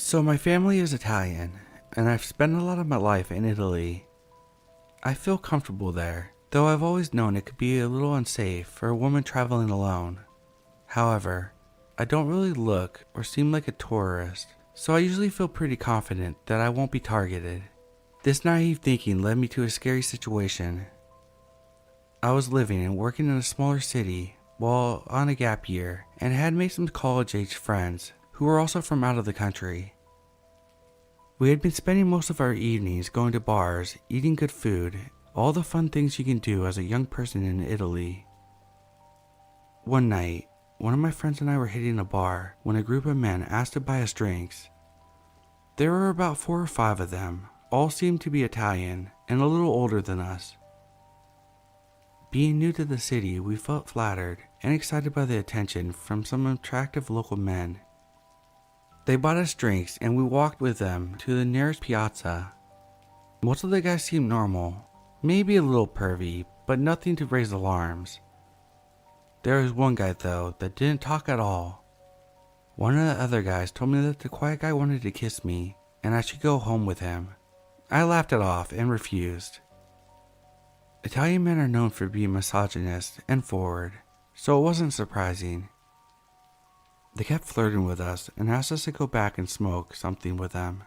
So my family is Italian, and I've spent a lot of my life in Italy. I feel comfortable there, though I've always known it could be a little unsafe for a woman traveling alone. However, I don't really look or seem like a tourist, so I usually feel pretty confident that I won't be targeted. This naive thinking led me to a scary situation. I was living and working in a smaller city while on a gap year and had made some college-age friends who were also from out of the country. We had been spending most of our evenings going to bars, eating good food, all the fun things you can do as a young person in Italy. One night, one of my friends and I were hitting a bar when a group of men asked to buy us drinks. There were about 4 or 5 of them, all seemed to be Italian and a little older than us. Being new to the city, we felt flattered and excited by the attention from some attractive local men. They bought us drinks and we walked with them to the nearest piazza. Most of the guys seemed normal, maybe a little pervy, but nothing to raise alarms. There was one guy though that didn't talk at all. One of the other guys told me that the quiet guy wanted to kiss me and I should go home with him. I laughed it off and refused. Italian men are known for being misogynist and forward, so it wasn't surprising. They kept flirting with us and asked us to go back and smoke something with them,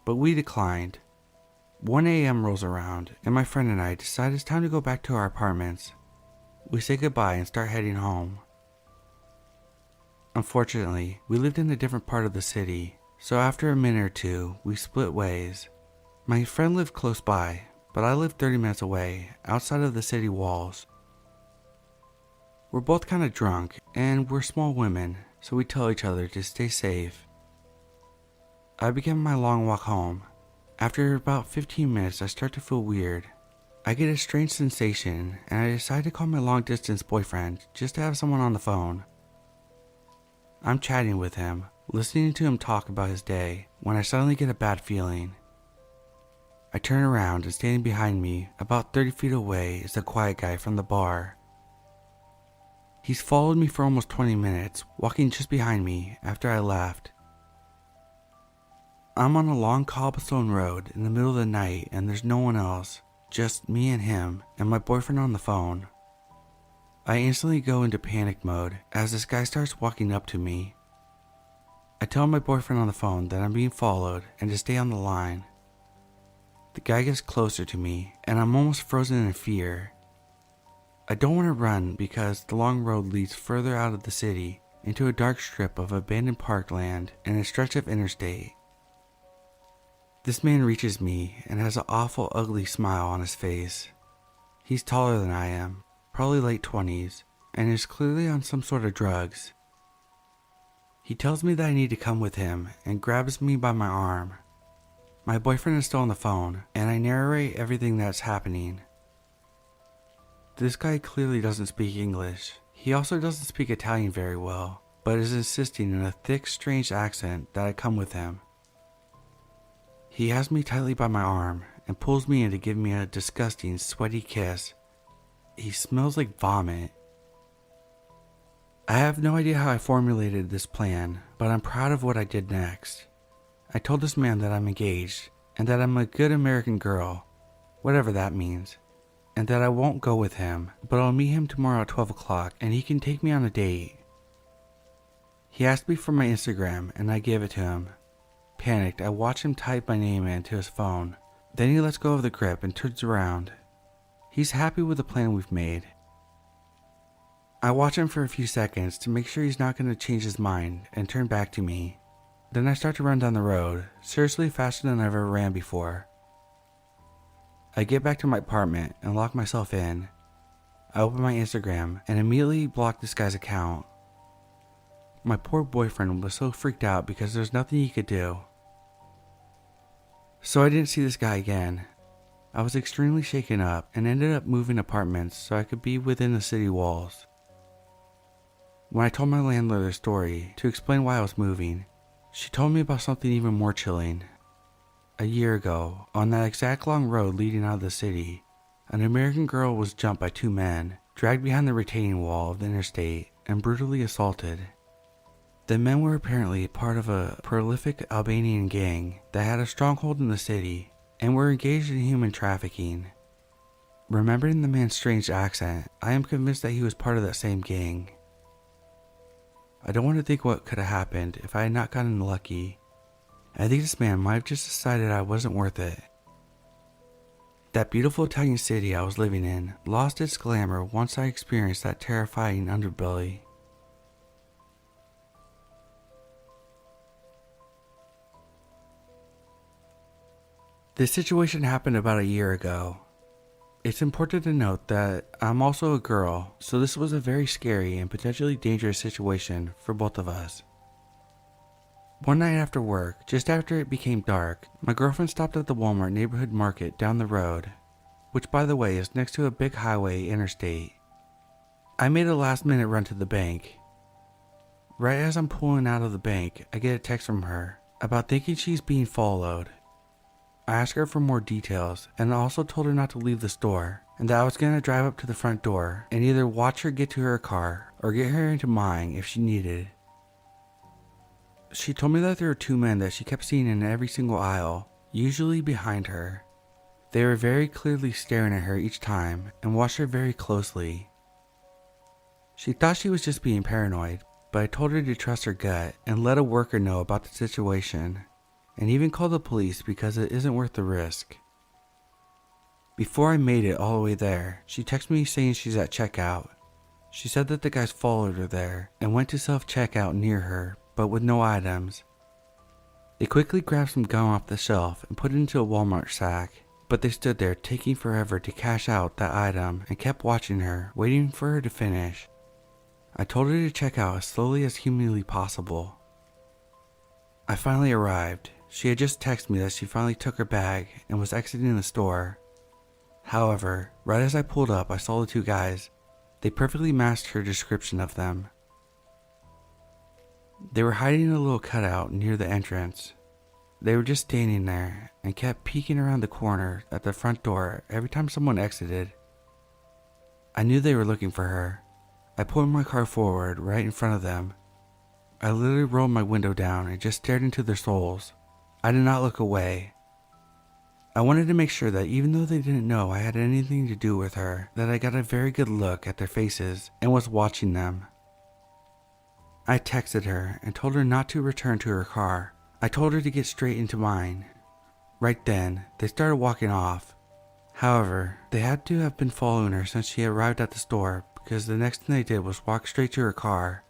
but we declined. 1 a.m. rolls around and my friend and I decide it's time to go back to our apartments. We say goodbye and start heading home. Unfortunately, we lived in a different part of the city, so after a minute or two, we split ways. My friend lived close by, but I lived 30 minutes away, outside of the city walls. We're both kind of drunk, and we're small women, so we tell each other to stay safe. I begin my long walk home. After about 15 minutes, I start to feel weird. I get a strange sensation, and I decide to call my long-distance boyfriend just to have someone on the phone. I'm chatting with him, listening to him talk about his day, when I suddenly get a bad feeling. I turn around and standing behind me, about 30 feet away, is the quiet guy from the bar. He's followed me for almost 20 minutes, walking just behind me after I left. I'm on a long cobblestone road in the middle of the night and there's no one else, just me and him and my boyfriend on the phone. I instantly go into panic mode as this guy starts walking up to me. I tell my boyfriend on the phone that I'm being followed and to stay on the line. The guy gets closer to me and I'm almost frozen in fear. I don't want to run because the long road leads further out of the city into a dark strip of abandoned parkland and a stretch of interstate. This man reaches me and has an awful ugly smile on his face. He's taller than I am, probably late 20s, and is clearly on some sort of drugs. He tells me that I need to come with him and grabs me by my arm. My boyfriend is still on the phone and I narrate everything that's happening. This guy clearly doesn't speak English. He also doesn't speak Italian very well, but is insisting in a thick, strange accent that I come with him. He has me tightly by my arm and pulls me in to give me a disgusting, sweaty kiss. He smells like vomit. I have no idea how I formulated this plan, but I'm proud of what I did next. I told this man that I'm engaged and that I'm a good American girl, whatever that means, and that I won't go with him, but I'll meet him tomorrow at 12 o'clock and he can take me on a date. He asked me for my Instagram and I give it to him. Panicked, I watch him type my name into his phone. Then he lets go of the grip and turns around. He's happy with the plan we've made. I watch him for a few seconds to make sure he's not going to change his mind and turn back to me. Then I start to run down the road, seriously faster than I've ever ran before. I get back to my apartment and lock myself in. I open my Instagram and immediately block this guy's account. My poor boyfriend was so freaked out because there's nothing he could do. So I didn't see this guy again. I was extremely shaken up and ended up moving apartments so I could be within the city walls. When I told my landlord the story to explain why I was moving, she told me about something even more chilling. A year ago, on that exact long road leading out of the city, an American girl was jumped by 2 men, dragged behind the retaining wall of the interstate, and brutally assaulted. The men were apparently part of a prolific Albanian gang that had a stronghold in the city and were engaged in human trafficking. Remembering the man's strange accent, I am convinced that he was part of that same gang. I don't want to think what could have happened if I had not gotten lucky. I think this man might have just decided I wasn't worth it. That beautiful Italian city I was living in lost its glamour once I experienced that terrifying underbelly. This situation happened about a year ago. It's important to note that I'm also a girl, so this was a very scary and potentially dangerous situation for both of us. One night after work, just after it became dark, my girlfriend stopped at the Walmart neighborhood market down the road, which by the way is next to a big highway interstate. I made a last-minute run to the bank. Right as I'm pulling out of the bank, I get a text from her about thinking she's being followed. I asked her for more details and also told her not to leave the store and that I was going to drive up to the front door and either watch her get to her car or get her into mine if she needed. She told me that there were two men that she kept seeing in every single aisle, usually behind her. They were very clearly staring at her each time and watched her very closely. She thought she was just being paranoid, but I told her to trust her gut and let a worker know about the situation, and even call the police because it isn't worth the risk. Before I made it all the way there, she texted me saying she's at checkout. She said that the guys followed her there and went to self-checkout near her, but with no items. They quickly grabbed some gum off the shelf and put it into a Walmart sack, but they stood there taking forever to cash out that item and kept watching her, waiting for her to finish. I told her to check out as slowly as humanly possible. I finally arrived. She had just texted me that she finally took her bag and was exiting the store. However, right as I pulled up, I saw the two guys. They perfectly matched her description of them. They were hiding in a little cutout near the entrance. They were just standing there and kept peeking around the corner at the front door every time someone exited. I knew they were looking for her. I pulled my car forward right in front of them. I literally rolled my window down and just stared into their souls. I did not look away. I wanted to make sure that even though they didn't know I had anything to do with her, that I got a very good look at their faces and was watching them. I texted her and told her not to return to her car. I told her to get straight into mine. Right then, they started walking off. However, they had to have been following her since she arrived at the store because the next thing they did was walk straight to her car.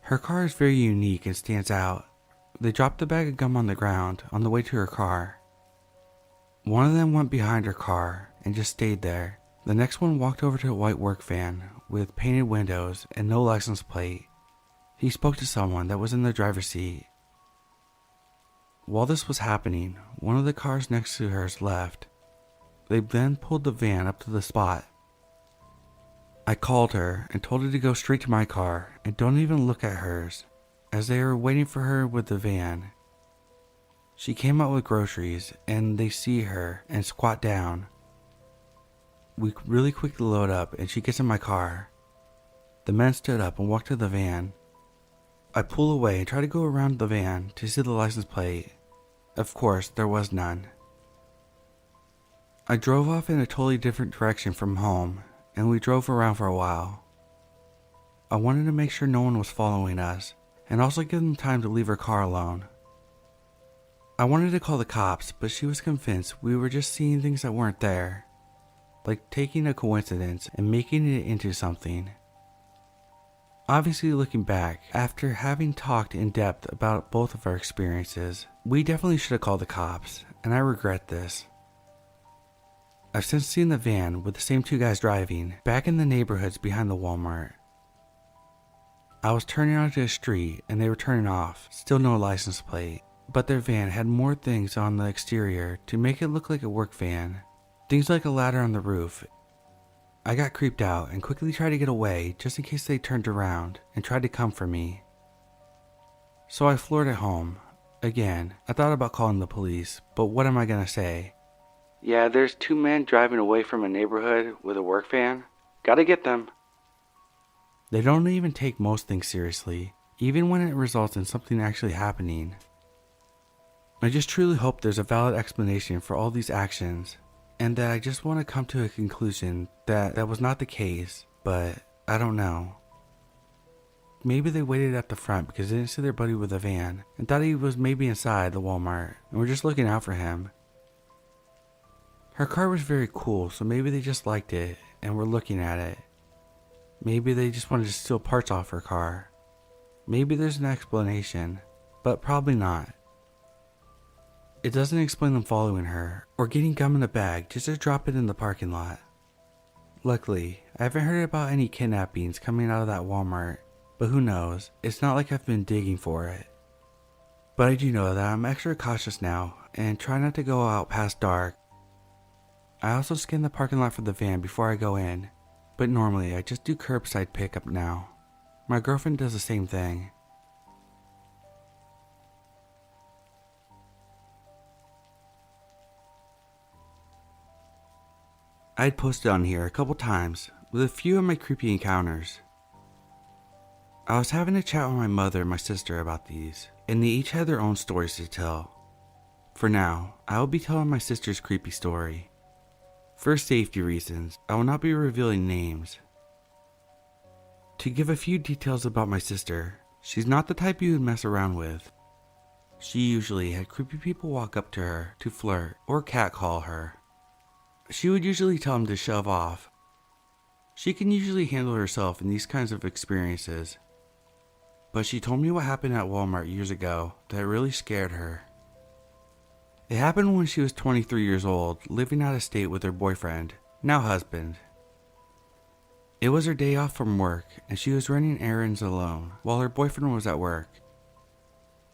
Her car is very unique and stands out. They dropped the bag of gum on the ground on the way to her car. One of them went behind her car and just stayed there. The next one walked over to a white work van with painted windows and no license plate. He spoke to someone that was in the driver's seat. While this was happening, one of the cars next to hers left. They then pulled the van up to the spot. I called her and told her to go straight to my car and don't even look at hers, as they were waiting for her with the van. She came out with groceries and they see her and squat down. We really quickly load up and she gets in my car. The men stood up and walked to the van. I pull away and try to go around the van to see the license plate. Of course, there was none. I drove off in a totally different direction from home and we drove around for a while. I wanted to make sure no one was following us and also give them time to leave her car alone. I wanted to call the cops, but she was convinced we were just seeing things that weren't there, like taking a coincidence and making it into something. Obviously, looking back, after having talked in depth about both of our experiences, we definitely should have called the cops, and I regret this. I've since seen the van with the same two guys driving back in the neighborhoods behind the Walmart. I was turning onto a street and they were turning off, still no license plate. But their van had more things on the exterior to make it look like a work van. Things like a ladder on the roof. I got creeped out and quickly tried to get away just in case they turned around and tried to come for me. So I floored at home. Again, I thought about calling the police, but what am I gonna say? Yeah, there's two men driving away from a neighborhood with a work van. Gotta get them. They don't even take most things seriously. even when it results in something actually happening. I just truly hope there's a valid explanation for all these actions, and that I just want to come to a conclusion that that was not the case, but I don't know. Maybe they waited at the front because they didn't see their buddy with a van and thought he was maybe inside the Walmart and were just looking out for him. Her car was very cool, so maybe they just liked it and were looking at it. Maybe they just wanted to steal parts off her car. Maybe there's an explanation, but probably not. It doesn't explain them following her or getting gum in a bag just to drop it in the parking lot. Luckily, I haven't heard about any kidnappings coming out of that Walmart, but who knows, it's not like I've been digging for it. But I do know that I'm extra cautious now and try not to go out past dark. I also scan the parking lot for the van before I go in, but normally I just do curbside pickup now. My girlfriend does the same thing. I had posted on here a couple times with a few of my creepy encounters. I was having a chat with my mother and my sister about these, and they each had their own stories to tell. For now, I will be telling my sister's creepy story. For safety reasons, I will not be revealing names. To give a few details about my sister, she's not the type you would mess around with. She usually had creepy people walk up to her to flirt or catcall her. She would usually tell them to shove off. She can usually handle herself in these kinds of experiences. But she told me what happened at Walmart years ago that really scared her. It happened when she was 23 years old, living out of state with her boyfriend, now husband. It was her day off from work, and she was running errands alone while her boyfriend was at work.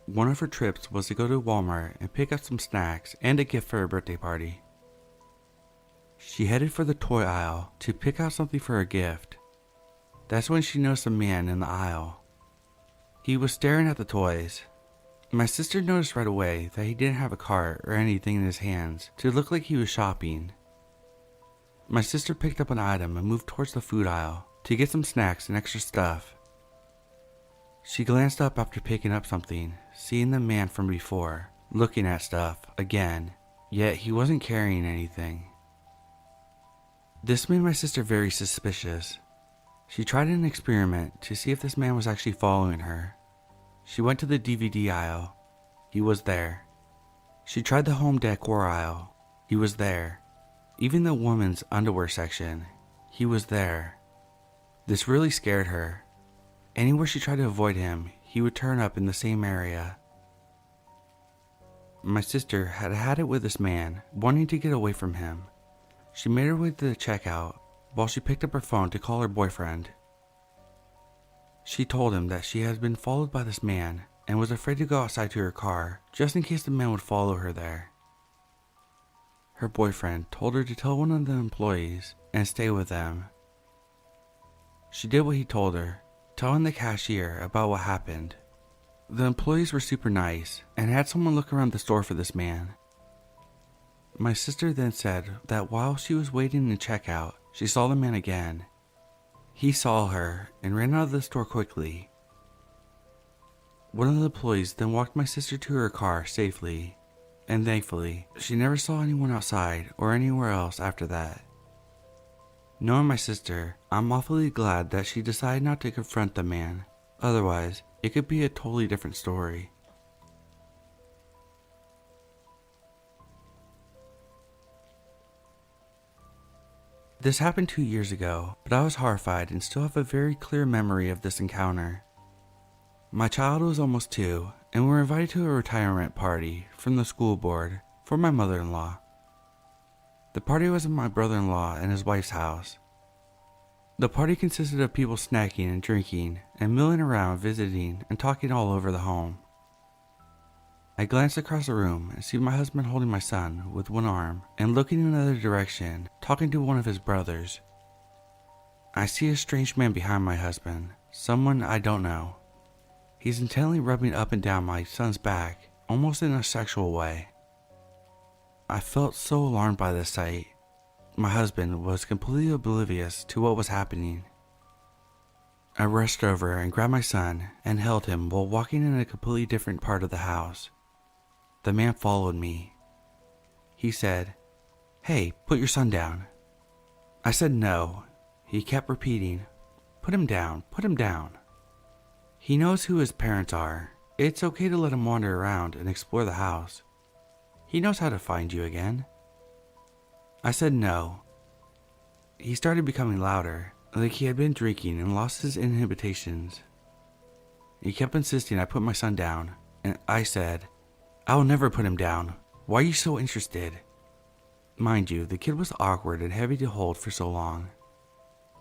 One of her trips was to go to Walmart and pick up some snacks and a gift for her birthday party. She headed for the toy aisle to pick out something for her gift. That's when she noticed a man in the aisle. He was staring at the toys. My sister noticed right away that he didn't have a cart or anything in his hands to look like he was shopping. My sister picked up an item and moved towards the food aisle to get some snacks and extra stuff. She glanced up after picking up something, seeing the man from before, looking at stuff again, yet he wasn't carrying anything. This made my sister very suspicious. She tried an experiment to see if this man was actually following her. She went to the DVD aisle. He was there. She tried the home decor aisle. He was there. Even the woman's underwear section. He was there. This really scared her. Anywhere she tried to avoid him, he would turn up in the same area. My sister had had it with this man, wanting to get away from him. She made her way to the checkout while she picked up her phone to call her boyfriend. She told him that she had been followed by this man and was afraid to go outside to her car just in case the man would follow her there. Her boyfriend told her to tell one of the employees and stay with them. She did what he told her, telling the cashier about what happened. The employees were super nice and had someone look around the store for this man. My sister then said that while she was waiting in checkout, she saw the man again. He saw her and ran out of the store quickly. One of the employees then walked my sister to her car safely, and thankfully, she never saw anyone outside or anywhere else after that. Knowing my sister, I'm awfully glad that she decided not to confront the man. Otherwise, it could be a totally different story. This happened 2 years ago, but I was horrified and still have a very clear memory of this encounter. My child was almost 2, and we were invited to a retirement party from the school board for my mother-in-law. The party was at my brother-in-law and his wife's house. The party consisted of people snacking and drinking and milling around, visiting and talking all over the home. I glanced across the room and see my husband holding my son with one arm and looking in another direction, talking to one of his brothers. I see a strange man behind my husband, someone I don't know. He's intently rubbing up and down my son's back, almost in a sexual way. I felt so alarmed by this sight. My husband was completely oblivious to what was happening. I rushed over and grabbed my son and held him while walking in a completely different part of the house. The man followed me. He said, "Hey, put your son down." I said no. He kept repeating, "Put him down, put him down." He knows who his parents are. It's okay to let him wander around and explore the house. He knows how to find you again. I said no. He started becoming louder, like he had been drinking and lost his inhibitions. He kept insisting I put my son down, and I said, "I will never put him down. Why are you so interested?" Mind you, the kid was awkward and heavy to hold for so long.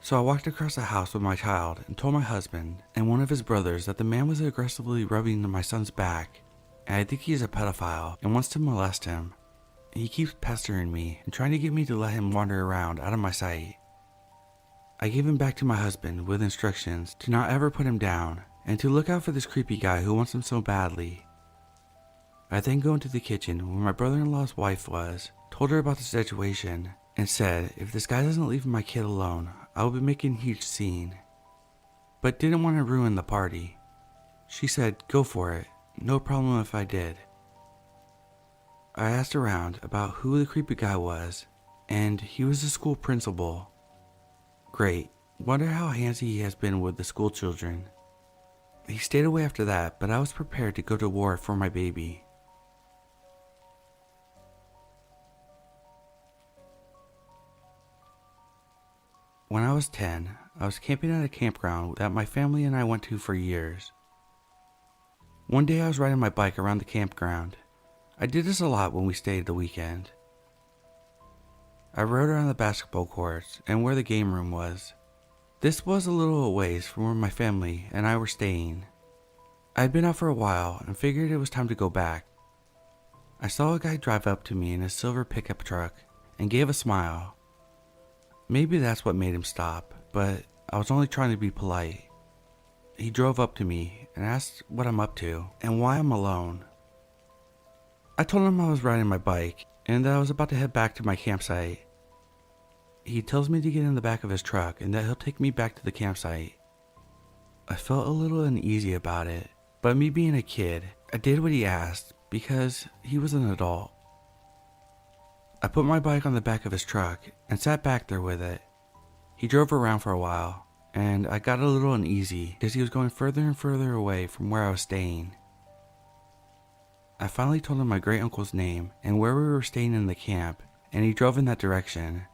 So I walked across the house with my child and told my husband and one of his brothers that the man was aggressively rubbing my son's back, and I think he is a pedophile and wants to molest him. He keeps pestering me and trying to get me to let him wander around out of my sight. I gave him back to my husband with instructions to not ever put him down and to look out for this creepy guy who wants him so badly. I then go into the kitchen where my brother-in-law's wife was, told her about the situation, and said if this guy doesn't leave my kid alone, I will be making a huge scene. But didn't want to ruin the party. She said, "Go for it, no problem if I did." I asked around about who the creepy guy was, and he was the school principal. Great, wonder how handsy he has been with the school children. He stayed away after that, but I was prepared to go to war for my baby. When I was 10, I was camping at a campground that my family and I went to for years. One day I was riding my bike around the campground. I did this a lot when we stayed the weekend. I rode around the basketball courts and where the game room was. This was a little ways from where my family and I were staying. I had been out for a while and figured it was time to go back. I saw a guy drive up to me in a silver pickup truck and gave a smile. Maybe that's what made him stop, but I was only trying to be polite. He drove up to me and asked what I'm up to and why I'm alone. I told him I was riding my bike and that I was about to head back to my campsite. He tells me to get in the back of his truck and that he'll take me back to the campsite. I felt a little uneasy about it, but me being a kid, I did what he asked because he was an adult. I put my bike on the back of his truck and sat back there with it. He drove around for a while, and I got a little uneasy because he was going further and further away from where I was staying. I finally told him my great uncle's name and where we were staying in the camp, and he drove in that direction.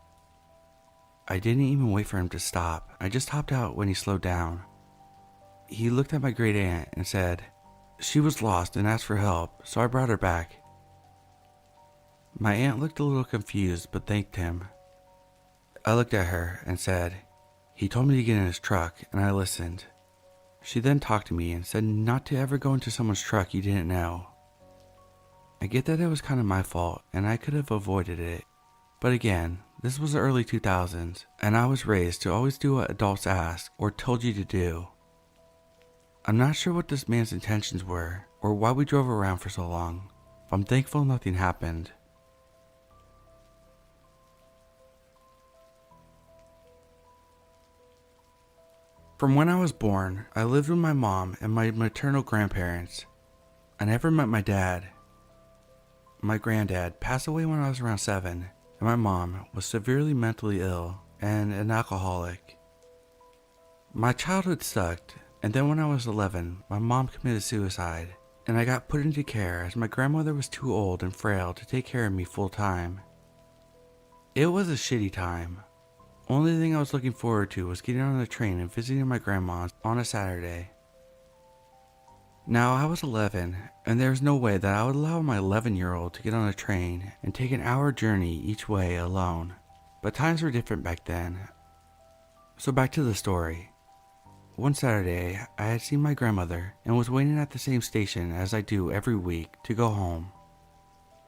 I didn't even wait for him to stop. I just hopped out when he slowed down. He looked at my great aunt and said she was lost and asked for help, so I brought her back. My aunt looked a little confused but thanked him. I looked at her and said, "He told me to get in his truck," and I listened. She then talked to me and said not to ever go into someone's truck you didn't know. I get that it was kind of my fault and I could have avoided it. But again, this was the early 2000s and I was raised to always do what adults ask or told you to do. I'm not sure what this man's intentions were or why we drove around for so long, but I'm thankful nothing happened. From when I was born, I lived with my mom and my maternal grandparents. I never met my dad. My granddad passed away when I was around 7, and my mom was severely mentally ill and an alcoholic. My childhood sucked, and then when I was 11, my mom committed suicide, and I got put into care as my grandmother was too old and frail to take care of me full time. It was a shitty time. Only thing I was looking forward to was getting on a train and visiting my grandma on a Saturday. Now I was 11, and there was no way that I would allow my 11-year-old to get on a train and take an hour journey each way alone. But times were different back then. So back to the story. One Saturday, I had seen my grandmother and was waiting at the same station as I do every week to go home.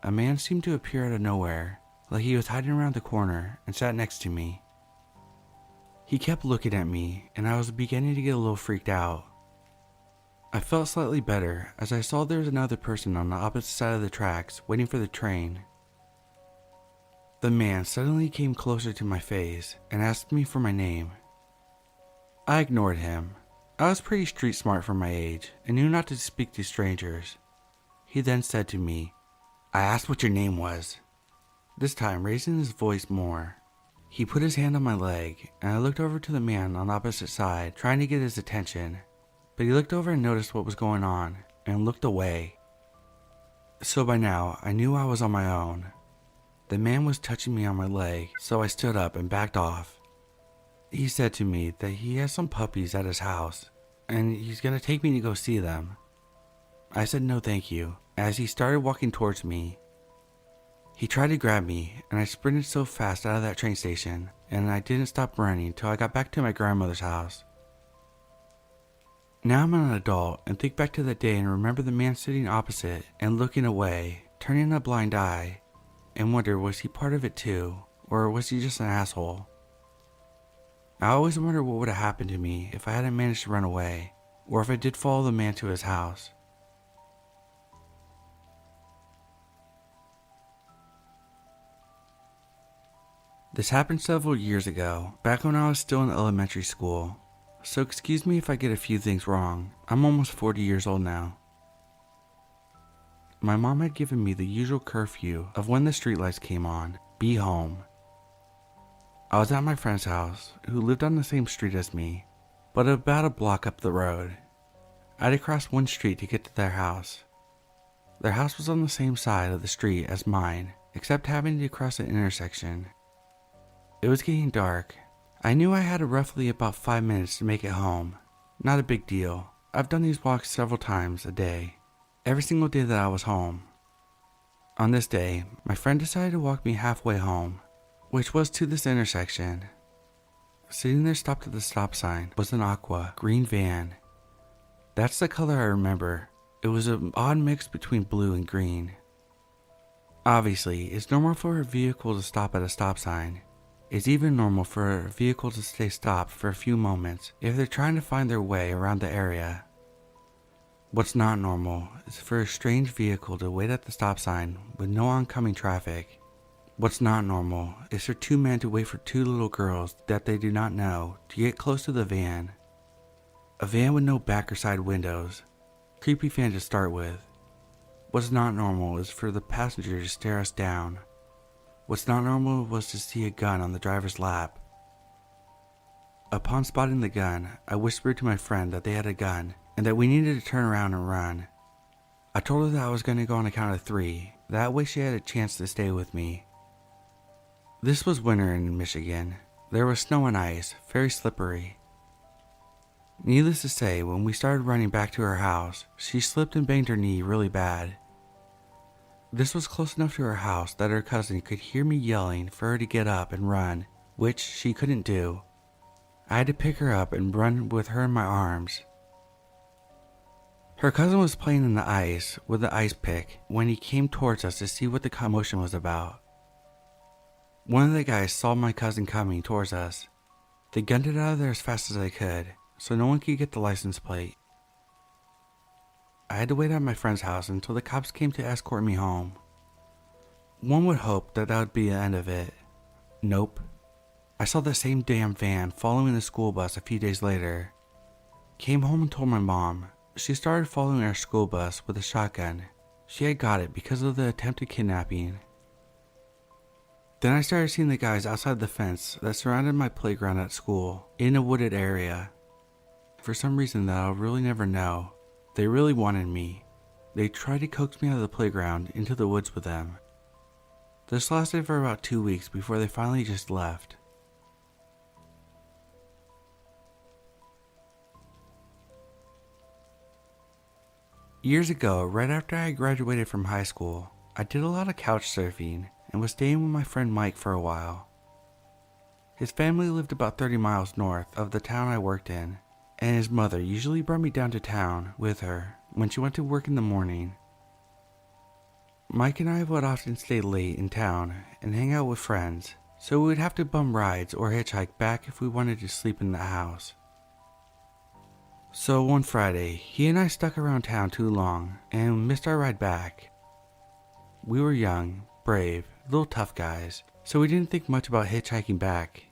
A man seemed to appear out of nowhere, like he was hiding around the corner, and sat next to me. He kept looking at me, and I was beginning to get a little freaked out. I felt slightly better as I saw there was another person on the opposite side of the tracks waiting for the train. The man suddenly came closer to my face and asked me for my name. I ignored him. I was pretty street smart for my age and knew not to speak to strangers. He then said to me, "I asked what your name was," this time raising his voice more. He put his hand on my leg, and I looked over to the man on the opposite side, trying to get his attention. But he looked over and noticed what was going on, and looked away. So by now, I knew I was on my own. The man was touching me on my leg, so I stood up and backed off. He said to me that he has some puppies at his house, and he's going to take me to go see them. I said no thank you, as he started walking towards me. He tried to grab me, and I sprinted so fast out of that train station, and I didn't stop running till I got back to my grandmother's house. Now I'm an adult and think back to that day and remember the man sitting opposite and looking away, turning a blind eye, and wonder was he part of it too, or was he just an asshole? I always wonder what would have happened to me if I hadn't managed to run away, or if I did follow the man to his house. This happened several years ago, back when I was still in elementary school, so excuse me if I get a few things wrong. I'm almost 40 years old now. My mom had given me the usual curfew of when the streetlights came on, be home. I was at my friend's house, who lived on the same street as me, but about a block up the road. I had to cross one street to get to their house. Their house was on the same side of the street as mine, except having to cross an intersection. It was getting dark. I knew I had roughly about 5 minutes to make it home. Not a big deal. I've done these walks several times a day, every single day that I was home. On this day, my friend decided to walk me halfway home, which was to this intersection. Sitting there stopped at the stop sign was an aqua green van. That's the color I remember. It was an odd mix between blue and green. Obviously, it's normal for a vehicle to stop at a stop sign. It's even normal for a vehicle to stay stopped for a few moments if they're trying to find their way around the area. What's not normal is for a strange vehicle to wait at the stop sign with no oncoming traffic. What's not normal is for two men to wait for two little girls that they do not know to get close to the van. A van with no back or side windows. Creepy van to start with. What's not normal is for the passenger to stare us down. What's not normal was to see a gun on the driver's lap. Upon spotting the gun, I whispered to my friend that they had a gun and that we needed to turn around and run. I told her that I was going to go on a count of 3, that way she had a chance to stay with me. This was winter in Michigan. There was snow and ice, very slippery. Needless to say, when we started running back to her house, she slipped and banged her knee really bad. This was close enough to her house that her cousin could hear me yelling for her to get up and run, which she couldn't do. I had to pick her up and run with her in my arms. Her cousin was playing in the ice with the ice pick when he came towards us to see what the commotion was about. One of the guys saw my cousin coming towards us. They gunned it out of there as fast as they could, so no one could get the license plate. I had to wait at my friend's house until the cops came to escort me home. One would hope that would be the end of it. Nope. I saw the same damn van following the school bus a few days later. Came home and told my mom. She started following our school bus with a shotgun. She had got it because of the attempted kidnapping. Then I started seeing the guys outside the fence that surrounded my playground at school, in a wooded area. For some reason that I'll really never know, they really wanted me. They tried to coax me out of the playground into the woods with them. This lasted for about 2 weeks before they finally just left. Years ago, right after I graduated from high school, I did a lot of couch surfing and was staying with my friend Mike for a while. His family lived about 30 miles north of the town I worked in, and his mother usually brought me down to town with her when she went to work in the morning. Mike and I would often stay late in town and hang out with friends, so we would have to bum rides or hitchhike back if we wanted to sleep in the house. So one Friday, he and I stuck around town too long and missed our ride back. We were young, brave, little tough guys, so we didn't think much about hitchhiking back.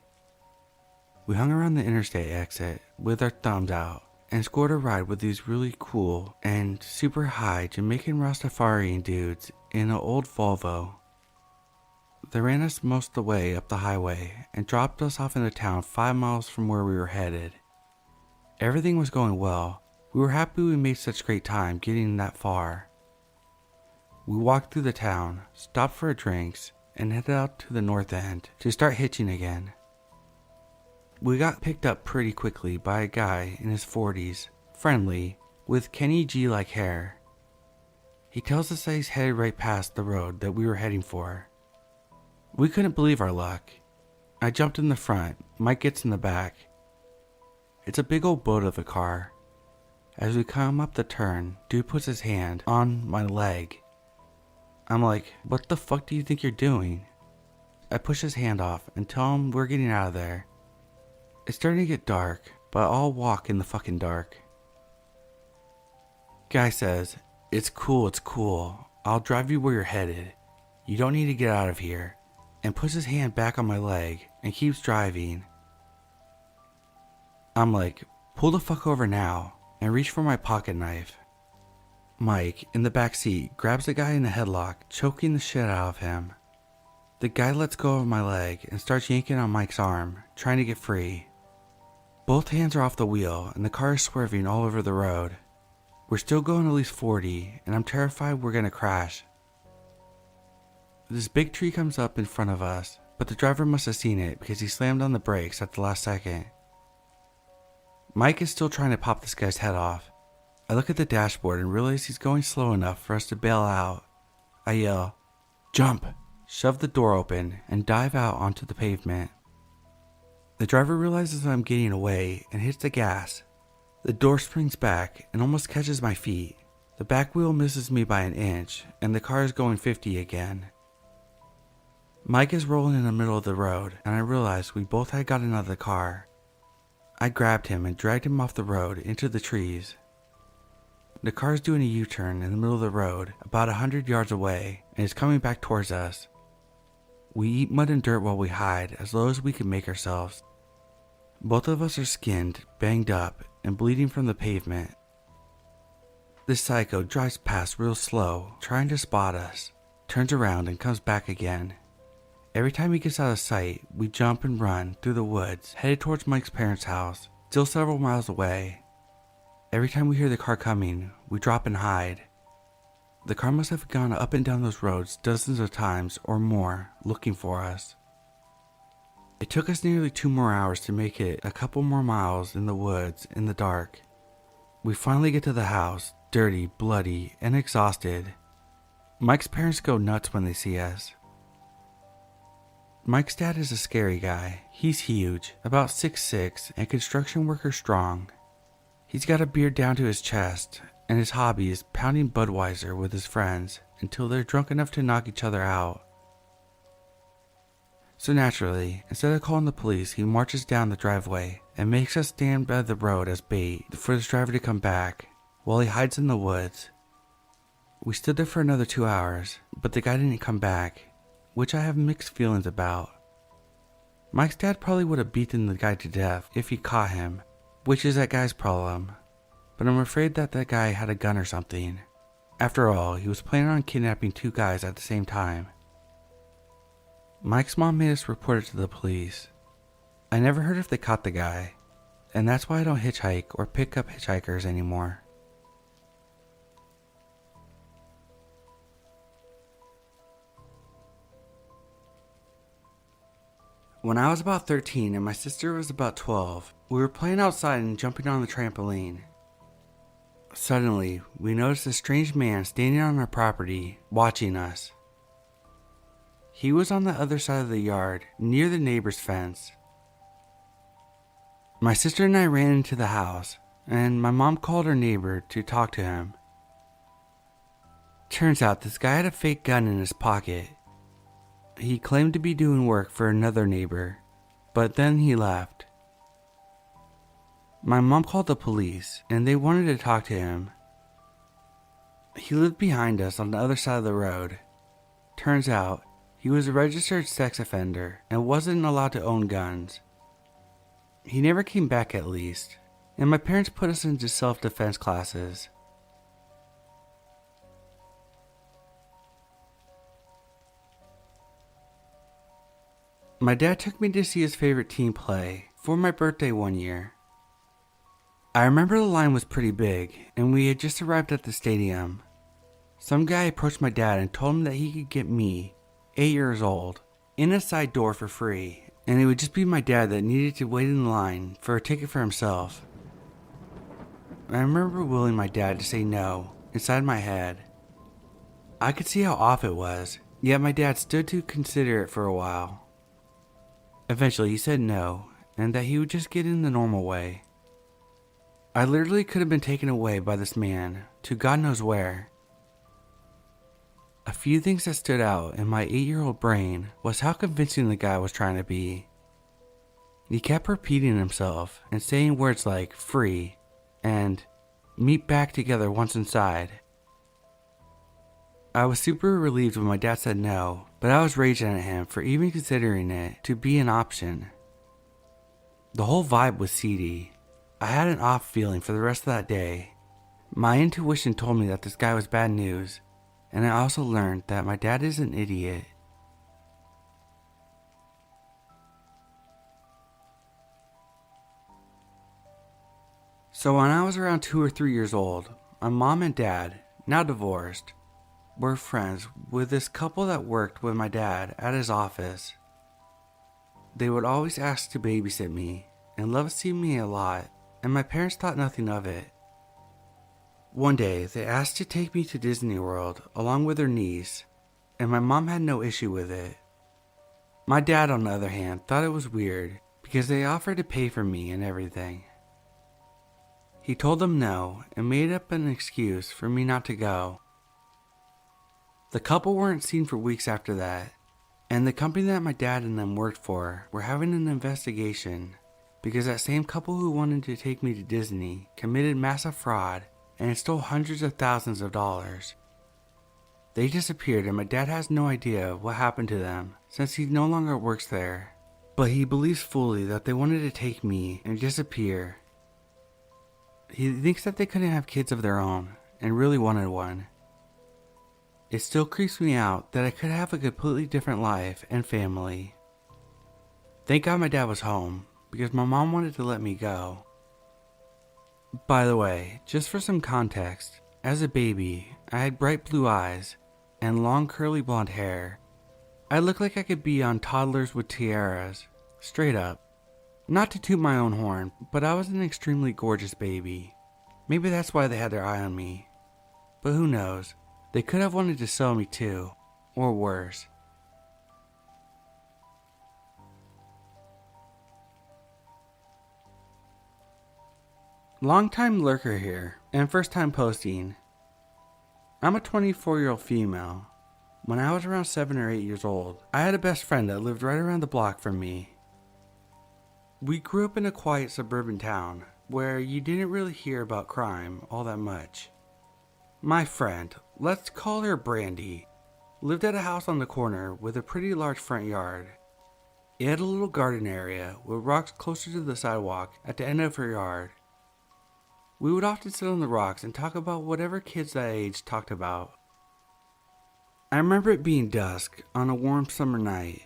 We hung around the interstate exit with our thumbs out and scored a ride with these really cool and super high Jamaican Rastafarian dudes in an old Volvo. They ran us most of the way up the highway and dropped us off in a town 5 miles from where we were headed. Everything was going well. We were happy we made such great time getting that far. We walked through the town, stopped for drinks, and headed out to the north end to start hitching again. We got picked up pretty quickly by a guy in his 40s, friendly, with Kenny G-like hair. He tells us that he's headed right past the road that we were heading for. We couldn't believe our luck. I jumped in the front, Mike gets in the back. It's a big old boat of a car. As we come up the turn, dude puts his hand on my leg. I'm like, what the fuck do you think you're doing? I push his hand off and tell him we're getting out of there. It's starting to get dark, but I'll walk in the fucking dark. Guy says, it's cool. I'll drive you where you're headed. You don't need to get out of here. And puts his hand back on my leg and keeps driving. I'm like, pull the fuck over now, and reach for my pocket knife. Mike, in the back seat, grabs the guy in the headlock, choking the shit out of him. The guy lets go of my leg and starts yanking on Mike's arm, trying to get free. Both hands are off the wheel, and the car is swerving all over the road. We're still going at least 40, and I'm terrified we're gonna crash. This big tree comes up in front of us, but the driver must have seen it because he slammed on the brakes at the last second. Mike is still trying to pop this guy's head off. I look at the dashboard and realize he's going slow enough for us to bail out. I yell, jump, shove the door open, and dive out onto the pavement. The driver realizes that I'm getting away and hits the gas. The door springs back and almost catches my feet. The back wheel misses me by an inch, and the car is going 50 again. Mike is rolling in the middle of the road, and I realized we both had gotten out of the car. I grabbed him and dragged him off the road into the trees. The car is doing a U-turn in the middle of the road, about 100 yards away, and is coming back towards us. We eat mud and dirt while we hide as low as we can make ourselves. Both of us are skinned, banged up, and bleeding from the pavement. This psycho drives past real slow, trying to spot us, turns around and comes back again. Every time he gets out of sight, we jump and run through the woods, headed towards Mike's parents' house, still several miles away. Every time we hear the car coming, we drop and hide. The car must have gone up and down those roads dozens of times or more, looking for us. It took us nearly 2 more hours to make it a couple more miles in the woods in the dark. We finally get to the house, dirty, bloody, and exhausted. Mike's parents go nuts when they see us. Mike's dad is a scary guy. He's huge, about 6'6", and construction worker strong. He's got a beard down to his chest, and his hobby is pounding Budweiser with his friends until they're drunk enough to knock each other out. So naturally, instead of calling the police, he marches down the driveway and makes us stand by the road as bait for this driver to come back, while he hides in the woods. We stood there for another 2 hours, but the guy didn't come back, which I have mixed feelings about. Mike's dad probably would have beaten the guy to death if he caught him, which is that guy's problem, but I'm afraid that guy had a gun or something. After all, he was planning on kidnapping 2 guys at the same time. Mike's mom made us report it to the police. I never heard if they caught the guy, and that's why I don't hitchhike or pick up hitchhikers anymore. When I was about 13 and my sister was about 12, we were playing outside and jumping on the trampoline. Suddenly, we noticed a strange man standing on our property, watching us. He was on the other side of the yard, near the neighbor's fence. My sister and I ran into the house, and my mom called her neighbor to talk to him. Turns out this guy had a fake gun in his pocket. He claimed to be doing work for another neighbor, but then he left. My mom called the police, and they wanted to talk to him. He lived behind us on the other side of the road. Turns out, he was a registered sex offender and wasn't allowed to own guns. He never came back at least. and my parents put us into self-defense classes. My dad took me to see his favorite team play for my birthday one year. I remember the line was pretty big, and we had just arrived at the stadium. Some guy approached my dad and told him that he could get me, 8 years old, in a side door for free, and it would just be my dad that needed to wait in line for a ticket for himself. I remember willing my dad to say no inside my head. I could see how off it was, yet my dad stood to consider it for a while. Eventually he said no, and that he would just get in the normal way. I literally could have been taken away by this man to God knows where. A few things that stood out in my 8-year-old brain was how convincing the guy was trying to be. He kept repeating himself and saying words like free and meet back together once inside. I was super relieved when my dad said no, but I was raging at him for even considering it to be an option. The whole vibe was seedy. I had an off feeling for the rest of that day. My intuition told me that this guy was bad news, and I also learned that my dad is an idiot. So when I was around 2 or 3 years old, my mom and dad, now divorced, were friends with this couple that worked with my dad at his office. They would always ask to babysit me and love seeing me a lot, and my parents thought nothing of it. One day, they asked to take me to Disney World along with their niece, and my mom had no issue with it. My dad, on the other hand, thought it was weird because they offered to pay for me and everything. He told them no and made up an excuse for me not to go. The couple weren't seen for weeks after that, and the company that my dad and them worked for were having an investigation because that same couple who wanted to take me to Disney committed massive fraud and stole hundreds of thousands of dollars. They disappeared, and my dad has no idea what happened to them since he no longer works there, but he believes fully that they wanted to take me and disappear. He thinks that they couldn't have kids of their own and really wanted one. It still creeps me out that I could have a completely different life and family. Thank God my dad was home, because my mom wanted to let me go. By the way, just for some context, as a baby, I had bright blue eyes and long curly blonde hair. I looked like I could be on Toddlers with Tiaras, straight up. Not to toot my own horn, but I was an extremely gorgeous baby. Maybe that's why they had their eye on me. But who knows? They could have wanted to sell me too, or worse. Long-time lurker here, and first-time posting. I'm a 24-year-old female. When I was around 7 or 8 years old, I had a best friend that lived right around the block from me. We grew up in a quiet suburban town, where you didn't really hear about crime all that much. My friend, let's call her Brandy, lived at a house on the corner with a pretty large front yard. It had a little garden area with rocks closer to the sidewalk at the end of her yard. We would often sit on the rocks and talk about whatever kids that age talked about. I remember it being dusk on a warm summer night.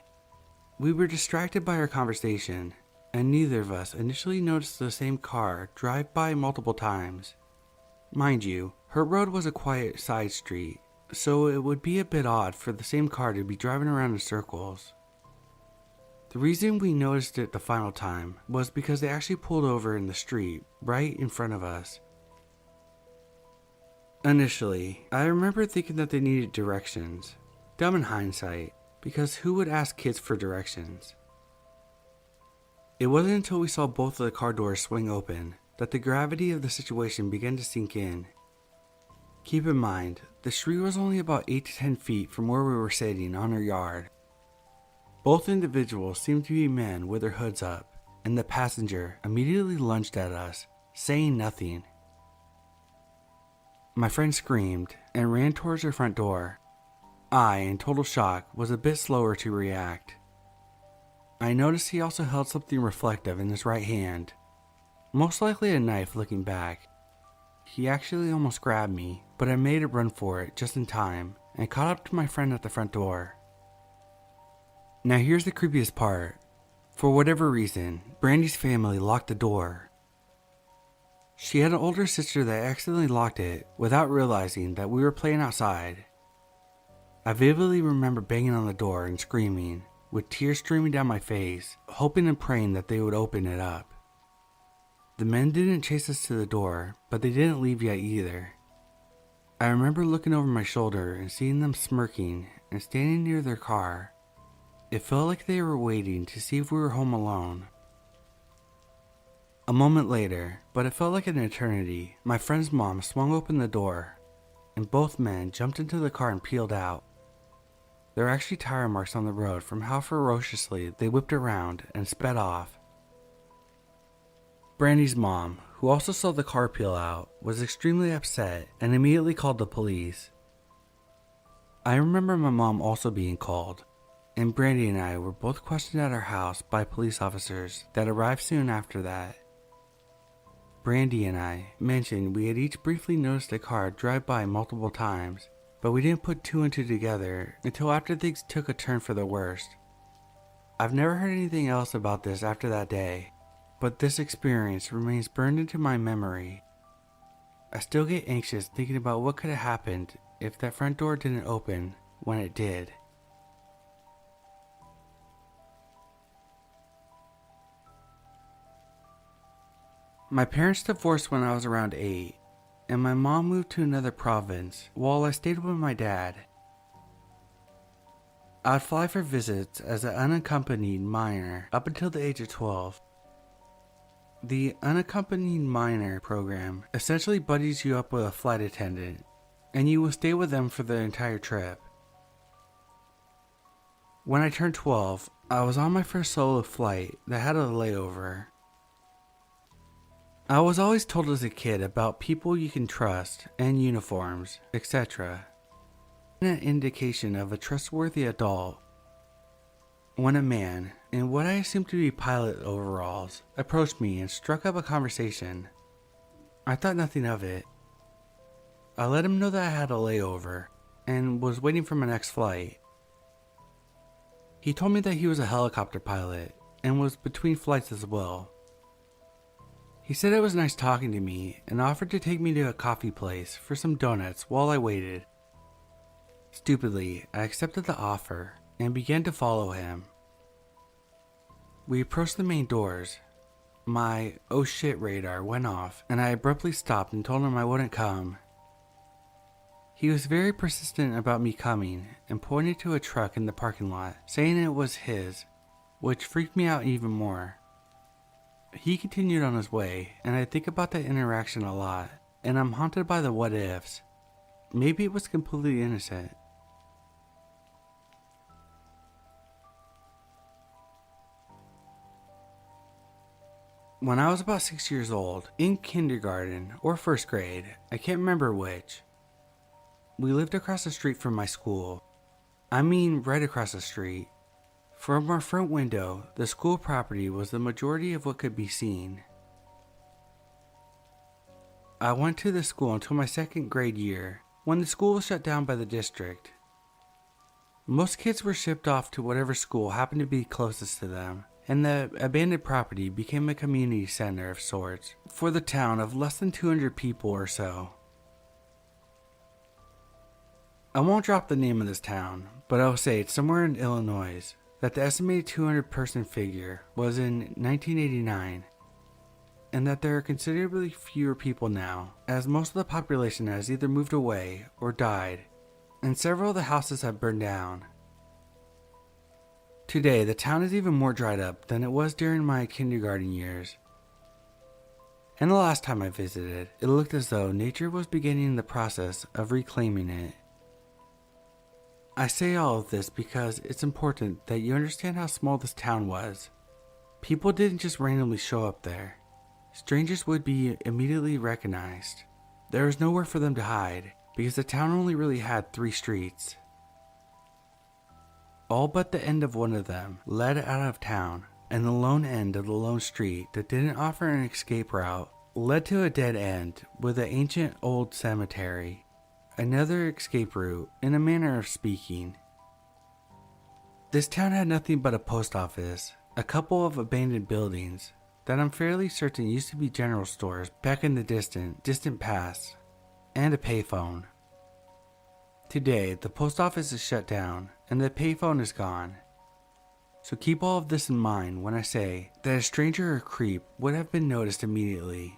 We were distracted by our conversation, and neither of us initially noticed the same car drive by multiple times. Mind you, her road was a quiet side street, so it would be a bit odd for the same car to be driving around in circles. The reason we noticed it the final time was because they actually pulled over in the street right in front of us. Initially, I remember thinking that they needed directions. Dumb in hindsight, because who would ask kids for directions? It wasn't until we saw both of the car doors swing open that the gravity of the situation began to sink in. Keep in mind, the street was only about 8 to 10 feet from where we were sitting on our yard. Both individuals seemed to be men with their hoods up, and the passenger immediately lunged at us, saying nothing. My friend screamed and ran towards her front door. I, in total shock, was a bit slower to react. I noticed he also held something reflective in his right hand. Most likely a knife looking back. He actually almost grabbed me, but I made a run for it just in time and caught up to my friend at the front door. Now here's the creepiest part. For whatever reason, Brandy's family locked the door. She had an older sister that accidentally locked it without realizing that we were playing outside. I vividly remember banging on the door and screaming, with tears streaming down my face, hoping and praying that they would open it up. The men didn't chase us to the door, but they didn't leave yet either. I remember looking over my shoulder and seeing them smirking and standing near their car. It felt like they were waiting to see if we were home alone. A moment later, but it felt like an eternity, my friend's mom swung open the door, and both men jumped into the car and peeled out. There were actually tire marks on the road from how ferociously they whipped around and sped off. Brandy's mom, who also saw the car peel out, was extremely upset and immediately called the police. I remember my mom also being called, and Brandy and I were both questioned at our house by police officers that arrived soon after that. Brandy and I mentioned we had each briefly noticed a car drive by multiple times, but we didn't put two and two together until after things took a turn for the worst. I've never heard anything else about this after that day, but this experience remains burned into my memory. I still get anxious thinking about what could have happened if that front door didn't open when it did. My parents divorced when I was around 8, and my mom moved to another province while I stayed with my dad. I'd fly for visits as an unaccompanied minor up until the age of 12. The unaccompanied minor program essentially buddies you up with a flight attendant, and you will stay with them for the entire trip. When I turned 12, I was on my first solo flight that had a layover. I was always told as a kid about people you can trust and uniforms, etc. An indication of a trustworthy adult. When a man, in what I assumed to be pilot overalls, approached me and struck up a conversation. I thought nothing of it. I let him know that I had a layover and was waiting for my next flight. He told me that he was a helicopter pilot and was between flights as well. He said it was nice talking to me and offered to take me to a coffee place for some donuts while I waited. Stupidly, I accepted the offer and began to follow him. We approached the main doors. My oh shit radar went off and I abruptly stopped and told him I wouldn't come. He was very persistent about me coming and pointed to a truck in the parking lot, saying it was his, which freaked me out even more. He continued on his way, and I think about that interaction a lot, and I'm haunted by the what ifs. Maybe it was completely innocent. When I was about 6 years old, in kindergarten or first grade, I can't remember which, we lived across the street from my school. I mean right across the street. From our front window, the school property was the majority of what could be seen. I went to the school until my second grade year, when the school was shut down by the district. Most kids were shipped off to whatever school happened to be closest to them, and the abandoned property became a community center of sorts for the town of less than 200 people or so. I won't drop the name of this town, but I'll say it's somewhere in Illinois, that the estimated 200-person figure was in 1989, and that there are considerably fewer people now, as most of the population has either moved away or died, and several of the houses have burned down. Today, the town is even more dried up than it was during my kindergarten years. And the last time I visited, it looked as though nature was beginning the process of reclaiming it. I say all of this because it's important that you understand how small this town was. People didn't just randomly show up there. Strangers would be immediately recognized. There was nowhere for them to hide because the town only really had 3 streets. All but the end of one of them led out of town, and the lone end of the lone street that didn't offer an escape route led to a dead end with an ancient old cemetery. Another escape route, in a manner of speaking. This town had nothing but a post office, a couple of abandoned buildings that I'm fairly certain used to be general stores back in the distant past, and a payphone. Today, the post office is shut down and the payphone is gone. So keep all of this in mind when I say that a stranger or creep would have been noticed immediately.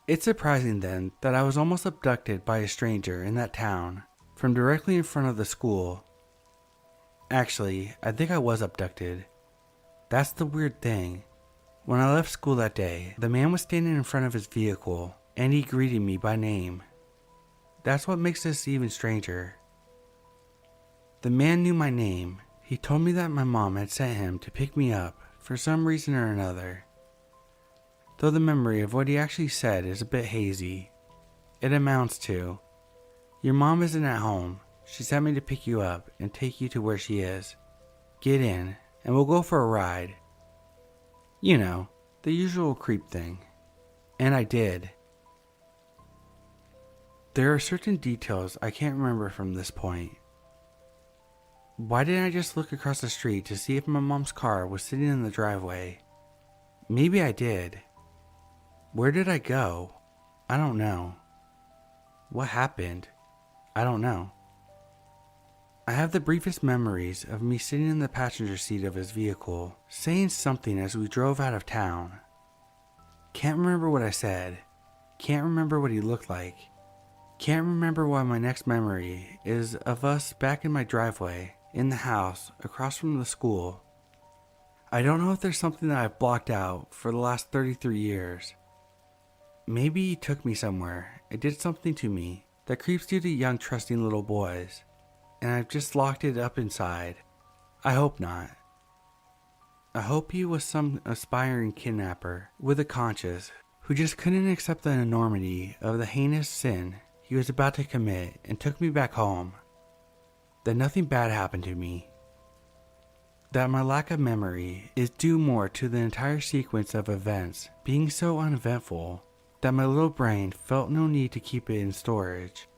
It's surprising then that I was almost abducted by a stranger in that town from directly in front of the school. Actually, I think I was abducted. That's the weird thing. When I left school that day, the man was standing in front of his vehicle and he greeted me by name. That's what makes this even stranger. The man knew my name. He told me that my mom had sent him to pick me up for some reason or another. Though the memory of what he actually said is a bit hazy. It amounts to, "Your mom isn't at home. She sent me to pick you up and take you to where she is. Get in and we'll go for a ride." You know, the usual creep thing. And I did. There are certain details I can't remember from this point. Why didn't I just look across the street to see if my mom's car was sitting in the driveway? Maybe I did. Where did I go? I don't know. What happened? I don't know. I have the briefest memories of me sitting in the passenger seat of his vehicle, saying something as we drove out of town. Can't remember what I said. Can't remember what he looked like. Can't remember why my next memory is of us back in my driveway, in the house, across from the school. I don't know if there's something that I've blocked out for the last 33 years. Maybe he took me somewhere and did something to me that creeps due to young trusting little boys, and I've just locked it up inside. I hope not. I hope he was some aspiring kidnapper with a conscience who just couldn't accept the enormity of the heinous sin he was about to commit and took me back home. That nothing bad happened to me. That my lack of memory is due more to the entire sequence of events being so uneventful that my little brain felt no need to keep it in storage.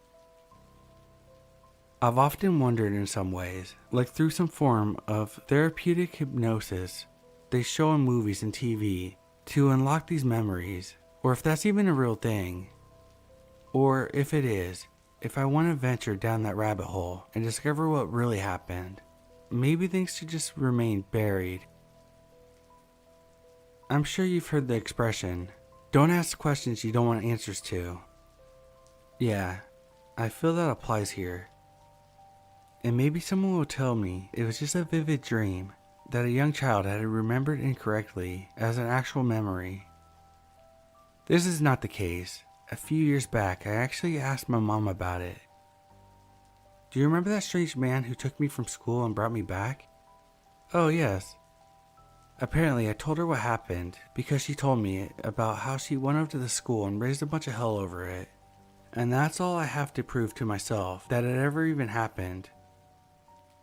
I've often wondered in some ways, like through some form of therapeutic hypnosis they show in movies and TV to unlock these memories, or if that's even a real thing. Or if it is, if I want to venture down that rabbit hole and discover what really happened, maybe things should just remain buried. I'm sure you've heard the expression, don't ask questions you don't want answers to. Yeah, I feel that applies here. And maybe someone will tell me it was just a vivid dream that a young child had remembered incorrectly as an actual memory. This is not the case. A few years back, I actually asked my mom about it. "Do you remember that strange man who took me from school and brought me back?" "Oh, yes." Apparently, I told her what happened because she told me about how she went over to the school and raised a bunch of hell over it. And that's all I have to prove to myself that it ever even happened.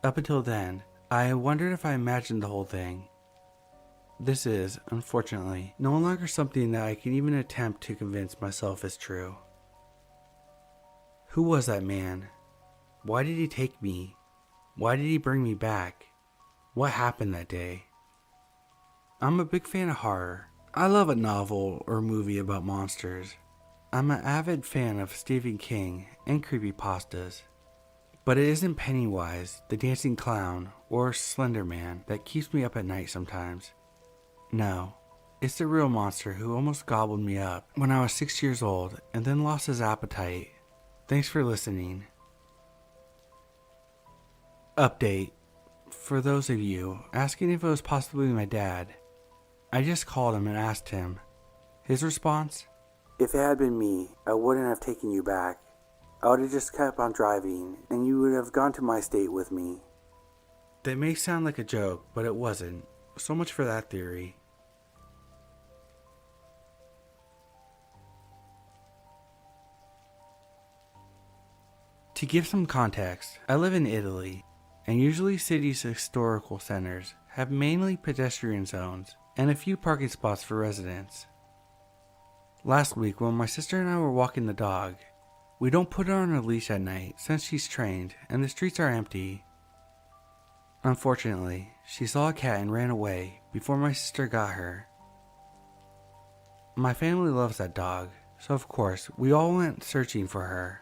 Up until then, I wondered if I imagined the whole thing. This is, unfortunately, no longer something that I can even attempt to convince myself is true. Who was that man? Why did he take me? Why did he bring me back? What happened that day? I'm a big fan of horror. I love a novel or movie about monsters. I'm an avid fan of Stephen King and creepypastas. But it isn't Pennywise, the dancing clown, or Slender Man that keeps me up at night sometimes. No, it's the real monster who almost gobbled me up when I was 6 years old and then lost his appetite. Thanks for listening. Update. For those of you asking if it was possibly my dad, I just called him and asked him. His response? "If it had been me, I wouldn't have taken you back. I would have just kept on driving and you would have gone to my state with me." That may sound like a joke, but it wasn't. So much for that theory. To give some context, I live in Italy. and usually cities' historical centers have mainly pedestrian zones and a few parking spots for residents. Last week, when my sister and I were walking the dog, we don't put her on a leash at night since she's trained and the streets are empty. Unfortunately, she saw a cat and ran away before my sister got her. My family loves that dog, so of course, we all went searching for her.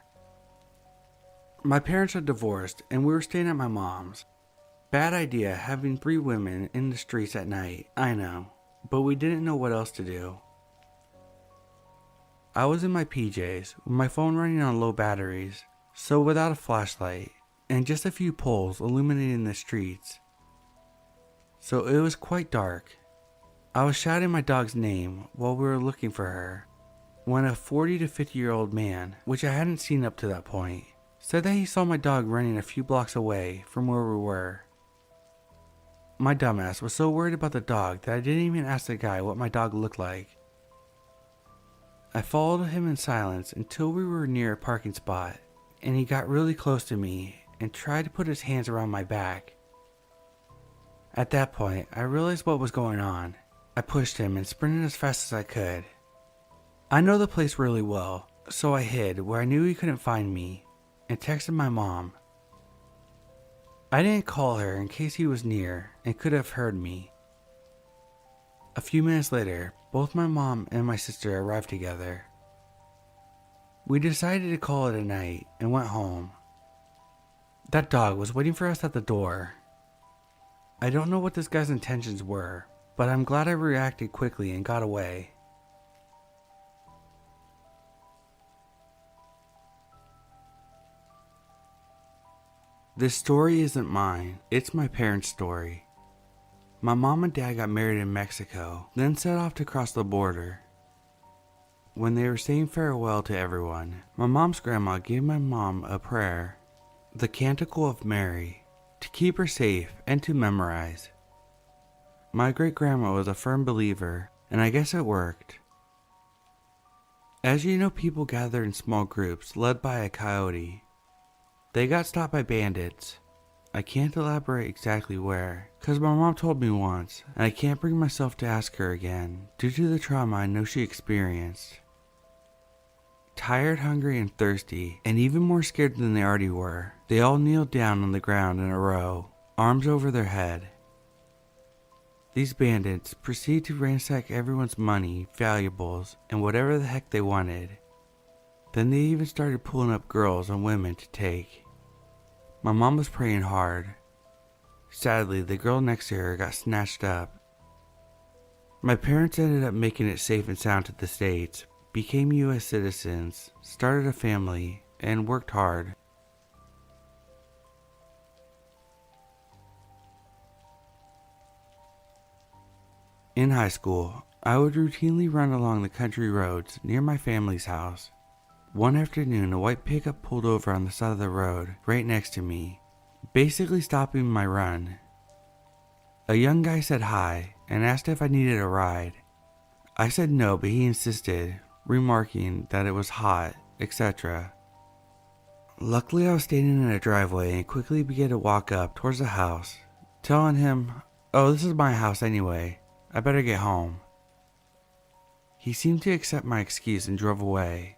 My parents are divorced and we were staying at my mom's. Bad idea having 3 women in the streets at night, I know, but we didn't know what else to do. I was in my PJs with my phone running on low batteries, so without a flashlight, and just a few poles illuminating the streets. So it was quite dark. I was shouting my dog's name while we were looking for her, when a 40 to 50-year-old man, which I hadn't seen up to that point, said that he saw my dog running a few blocks away from where we were. My dumbass was so worried about the dog that I didn't even ask the guy what my dog looked like. I followed him in silence until we were near a parking spot, and he got really close to me and tried to put his hands around my back. At that point, I realized what was going on. I pushed him and sprinted as fast as I could. I know the place really well, so I hid where I knew he couldn't find me and texted my mom. I didn't call her in case he was near and could have heard me. A few minutes later, both my mom and my sister arrived together. We decided to call it a night and went home. That dog was waiting for us at the door. I don't know what this guy's intentions were, but I'm glad I reacted quickly and got away. This story isn't mine, it's my parents' story. My mom and dad got married in Mexico, then set off to cross the border. When they were saying farewell to everyone, my mom's grandma gave my mom a prayer, the Canticle of Mary, to keep her safe and to memorize. My great-grandma was a firm believer, and I guess it worked. As you know, people gather in small groups led by a coyote. They got stopped by bandits. I can't elaborate exactly where, cause my mom told me once, and I can't bring myself to ask her again due to the trauma I know she experienced. Tired, hungry, and thirsty, and even more scared than they already were, they all kneeled down on the ground in a row, arms over their head. These bandits proceeded to ransack everyone's money, valuables, and whatever the heck they wanted. Then they even started pulling up girls and women to take. My mom was praying hard. Sadly, the girl next to her got snatched up. My parents ended up making it safe and sound to the States, became US citizens, started a family, and worked hard. In high school, I would routinely run along the country roads near my family's house. One afternoon, a white pickup pulled over on the side of the road right next to me, basically stopping my run. A young guy said hi and asked if I needed a ride. I said no, but he insisted, remarking that it was hot, etc. Luckily, I was standing in a driveway and quickly began to walk up towards the house, telling him, "Oh, this is my house anyway. I better get home." He seemed to accept my excuse and drove away.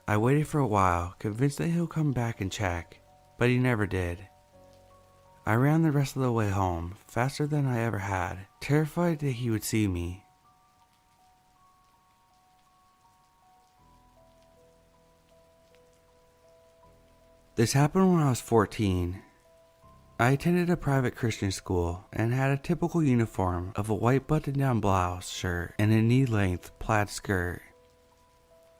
I waited for a while, convinced that he'll come back and check, but he never did. I ran the rest of the way home, faster than I ever had, terrified that he would see me. This happened when I was 14. I attended a private Christian school and had a typical uniform of a white button-down blouse shirt and a knee-length plaid skirt.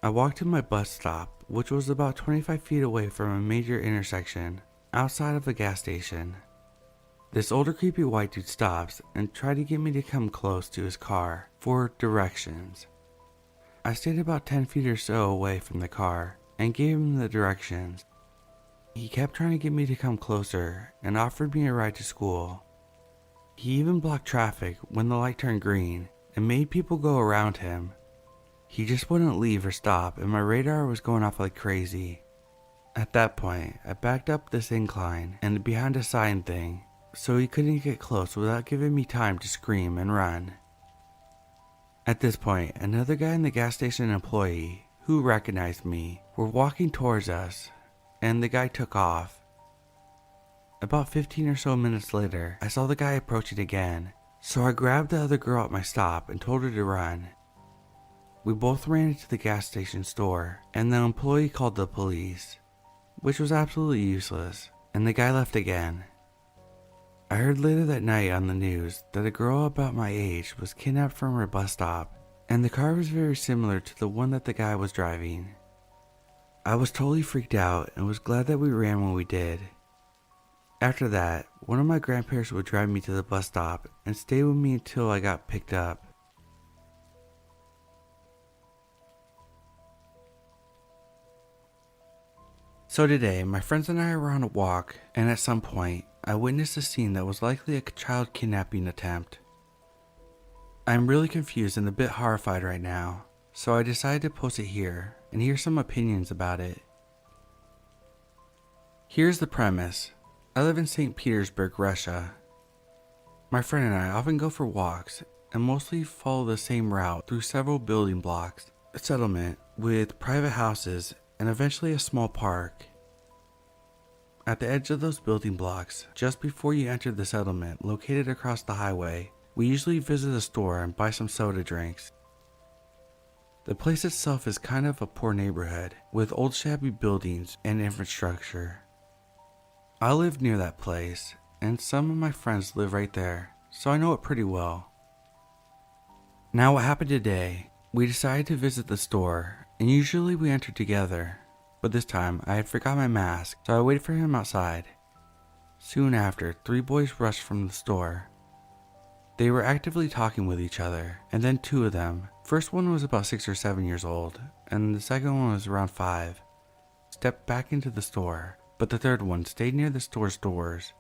I walked to my bus stop, which was about 25 feet away from a major intersection, outside of a gas station. This older creepy white dude stops and tried to get me to come close to his car for directions. I stayed about 10 feet or so away from the car and gave him the directions. He kept trying to get me to come closer and offered me a ride to school. He even blocked traffic when the light turned green and made people go around him. He just wouldn't leave or stop, and my radar was going off like crazy. At that point, I backed up this incline and behind a sign thing, so he couldn't get close without giving me time to scream and run. At this point, another guy and the gas station employee, who recognized me, were walking towards us, and the guy took off. About 15 or so minutes later, I saw the guy approaching again, so I grabbed the other girl at my stop and told her to run. We both ran into the gas station store, and the employee called the police, which was absolutely useless, and the guy left again. I heard later that night on the news that a girl about my age was kidnapped from her bus stop, and the car was very similar to the one that the guy was driving. I was totally freaked out and was glad that we ran when we did. After that, one of my grandparents would drive me to the bus stop and stay with me until I got picked up. So today, my friends and I were on a walk, and at some point, I witnessed a scene that was likely a child kidnapping attempt. I'm really confused and a bit horrified right now, so I decided to post it here and hear some opinions about it. Here's the premise. I live in St. Petersburg, Russia. My friend and I often go for walks and mostly follow the same route through several building blocks, a settlement with private houses, and eventually a small park. At the edge of those building blocks, just before you enter the settlement located across the highway, we usually visit a store and buy some soda drinks. The place itself is kind of a poor neighborhood, with old shabby buildings and infrastructure. I live near that place, and some of my friends live right there, so I know it pretty well. Now what happened today, we decided to visit the store, and usually we enter together, but this time I had forgot my mask, so I waited for him outside. Soon after, 3 boys rushed from the store. They were actively talking with each other, and then 2 of them, first one was about 6 or 7 years old, and the second one was around 5, stepped back into the store, but the third one stayed near the store's doors.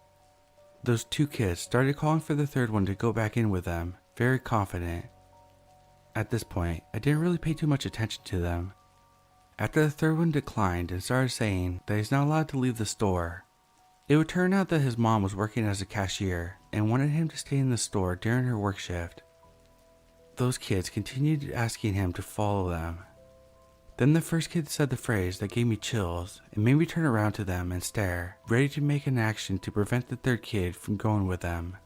Those 2 kids started calling for the third one to go back in with them, very confident. At this point, I didn't really pay too much attention to them. After the third one declined and started saying that he's not allowed to leave the store, it would turn out that his mom was working as a cashier and wanted him to stay in the store during her work shift. Those kids continued asking him to follow them. Then the first kid said the phrase that gave me chills and made me turn around to them and stare, ready to make an action to prevent the third kid from going with them.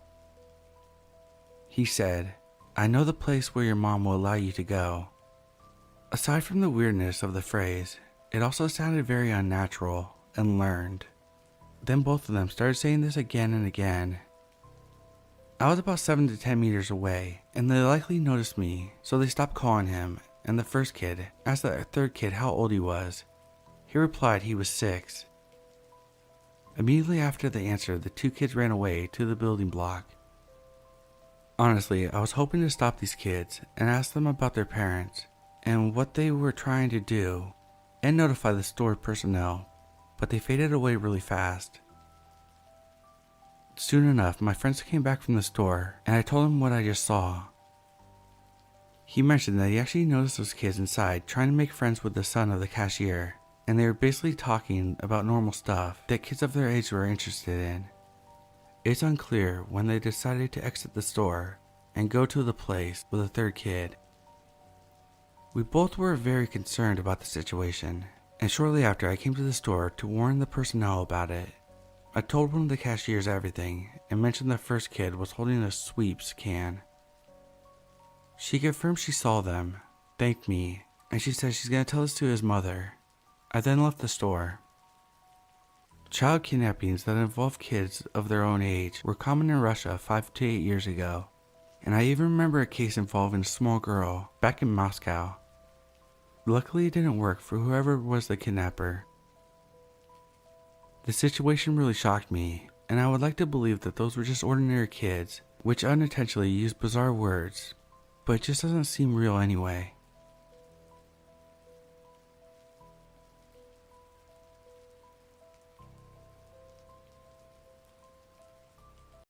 He said, "I know the place where your mom will allow you to go." Aside from the weirdness of the phrase, it also sounded very unnatural and learned. Then both of them started saying this again and again. I was about 7 to 10 meters away, and they likely noticed me, so they stopped calling him, and the first kid asked the third kid how old he was. He replied he was 6. Immediately after the answer, the 2 kids ran away to the building block. Honestly, I was hoping to stop these kids and ask them about their parents and what they were trying to do, and notify the store personnel, but they faded away really fast. Soon enough, my friends came back from the store, and I told him what I just saw. He mentioned that he actually noticed those kids inside trying to make friends with the son of the cashier, and they were basically talking about normal stuff that kids of their age were interested in. It's unclear when they decided to exit the store and go to the place with the third kid. We both were very concerned about the situation, and shortly after I came to the store to warn the personnel about it. I told one of the cashiers everything and mentioned the first kid was holding a sweeps can. She confirmed she saw them, thanked me, and she said she's going to tell this to his mother. I then left the store. Child kidnappings that involve kids of their own age were common in Russia 5 to 8 years ago, and I even remember a case involving a small girl back in Moscow. Luckily it didn't work for whoever was the kidnapper. The situation really shocked me, and I would like to believe that those were just ordinary kids, which unintentionally used bizarre words, but it just doesn't seem real anyway.